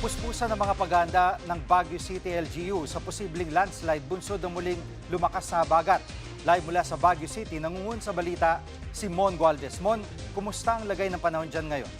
Puspusan ng mga paganda ng Baguio City LGU sa posibleng landslide bunsod ng muling lumakas na habagat. Live mula sa Baguio City, nangungun sa balita si Mon Gualvez. Mon, kumusta ang lagay ng panahon dyan ngayon?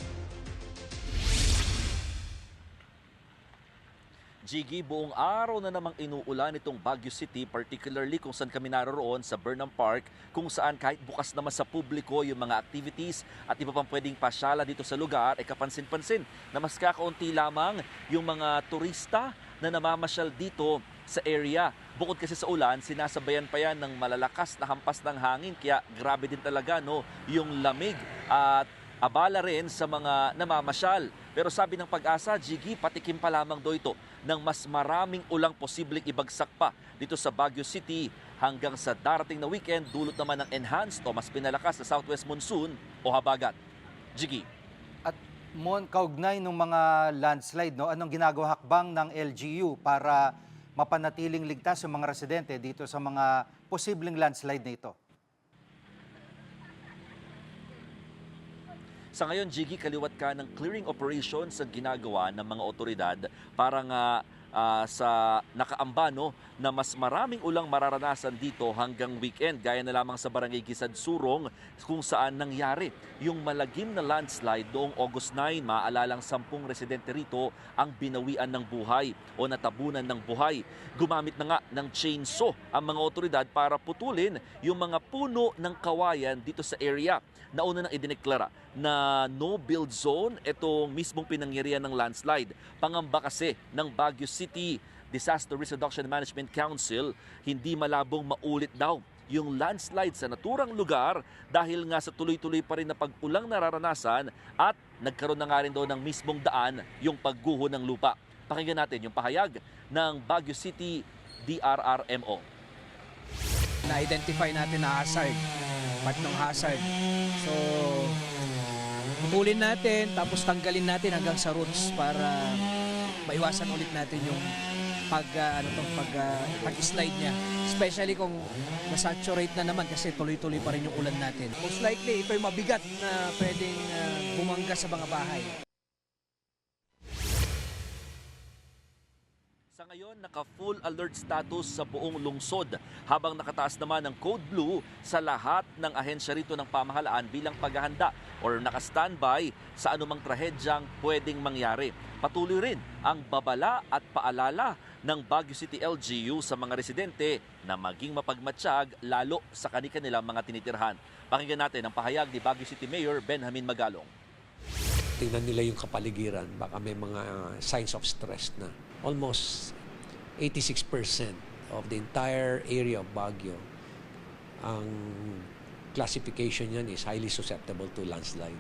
Jiggy, buong araw na namang inuulan itong Baguio City, particularly kung saan kami naroroon sa Burnham Park, kung saan kahit bukas naman sa publiko yung mga activities at iba pang pwedeng pasyala dito sa lugar, ay kapansin-pansin na mas kakaunti lamang yung mga turista na namamasyal dito sa area. Bukod kasi sa ulan, sinasabayan pa yan ng malalakas na hampas ng hangin, kaya grabe din talaga yung lamig at abala rin sa mga namamasyal. Pero sabi ng Pag-asa, Jiggy, patikim pa lamang daw ito ng mas maraming ulang posibleng ibagsak pa dito sa Baguio City hanggang sa darating na weekend, dulot naman ng enhanced o mas pinalakas na southwest monsoon o habagat. Jiggy. At Mon, kaugnay ng mga landslide, anong ginagawa hakbang ng LGU para mapanatiling ligtas yung mga residente dito sa mga posibleng landslide na ito? Sa ngayon, Jiggy, kaliwat ka ng clearing operations sa ginagawa ng mga otoridad para nga sa nakaamba na mas maraming ulang mararanasan dito hanggang weekend. Gaya na lamang sa Barangay Gisad Surong kung saan nangyari yung malagim na landslide noong August 9. Maaalalang 10 residente rito ang binawian ng buhay o natabunan ng buhay. Gumamit na nga ng chainsaw ang mga otoridad para putulin yung mga puno ng kawayan dito sa area. Nauna nang idineklara na no-build zone itong mismong pinangyarihan ng landslide. Pangamba kasi ng Baguio City Disaster Risk Reduction Management Council, hindi malabong maulit daw yung landslide sa naturang lugar dahil nga sa tuloy-tuloy pa rin na pag-ulang nararanasan at nagkaroon na nga rin daw ng mismong daan yung pagguho ng lupa. Pakinggan natin yung pahayag ng Baguio City DRRMO. Na-identify natin na hazard, part ng hazard. So, putulin natin, tapos tanggalin natin hanggang sa roots para maiwasan ulit natin yung pag-slide niya. Especially kung nasaturate na naman kasi tuloy-tuloy pa rin yung ulan natin. Most likely, ito yung mabigat na pwedeng bumangga sa mga bahay. Sa ngayon, naka-full alert status sa buong lungsod habang nakataas naman ng Code Blue sa lahat ng ahensya rito ng pamahalaan bilang paghahanda or naka-standby sa anumang trahedyang pwedeng mangyari. Patuloy rin ang babala at paalala ng Baguio City LGU sa mga residente na maging mapagmatsyag lalo sa kanilang mga tinitirhan. Pakinggan natin ang pahayag ni Baguio City Mayor Benjamin Magalong. Tingnan nila yung kapaligiran, baka may mga signs of stress na. Almost 86% of the entire area of Baguio, ang classification yan is highly susceptible to landslide.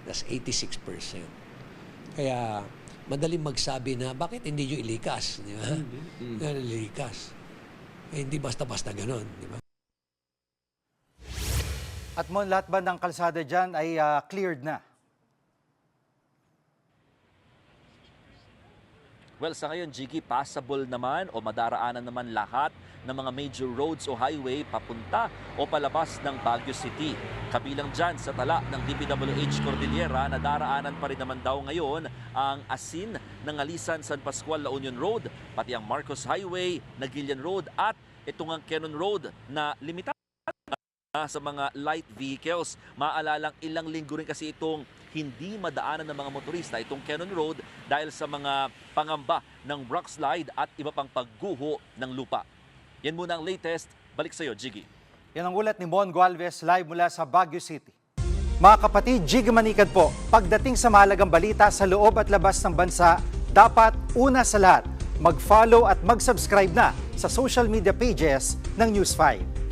That's 86%. Kaya madaling magsabi na bakit hindi nyo ilikas? Di ba? Ilikas. Hindi basta-basta ganon. Di ba? At Mon, lahat ba ng kalsada dyan ay cleared na? Well, sa ngayon, Jiggy, passable naman o madaraanan naman lahat ng mga major roads o highway papunta o palabas ng Baguio City. Kabilang dyan sa tala ng DPWH Cordillera na daraanan pa rin naman daw ngayon ang asin ng Alisan San Pascual La Union Road, pati ang Marcos Highway, Nagilian Road at itong ang Quezon Road na limitado sa mga light vehicles. Maalalang ilang linggo rin kasi itong hindi madaanan ng mga motorista itong Quezon Road dahil sa mga pangamba ng rock slide at iba pang pagguho ng lupa. Yan muna ang latest. Balik sa iyo, Jiggy. Yan ang ulat ni Mon Gualvez live mula sa Baguio City. Mga kapatid, Jiggy Manikad po. Pagdating sa mahalagang balita sa loob at labas ng bansa, dapat una sa lahat, mag-follow at mag-subscribe na sa social media pages ng News 5.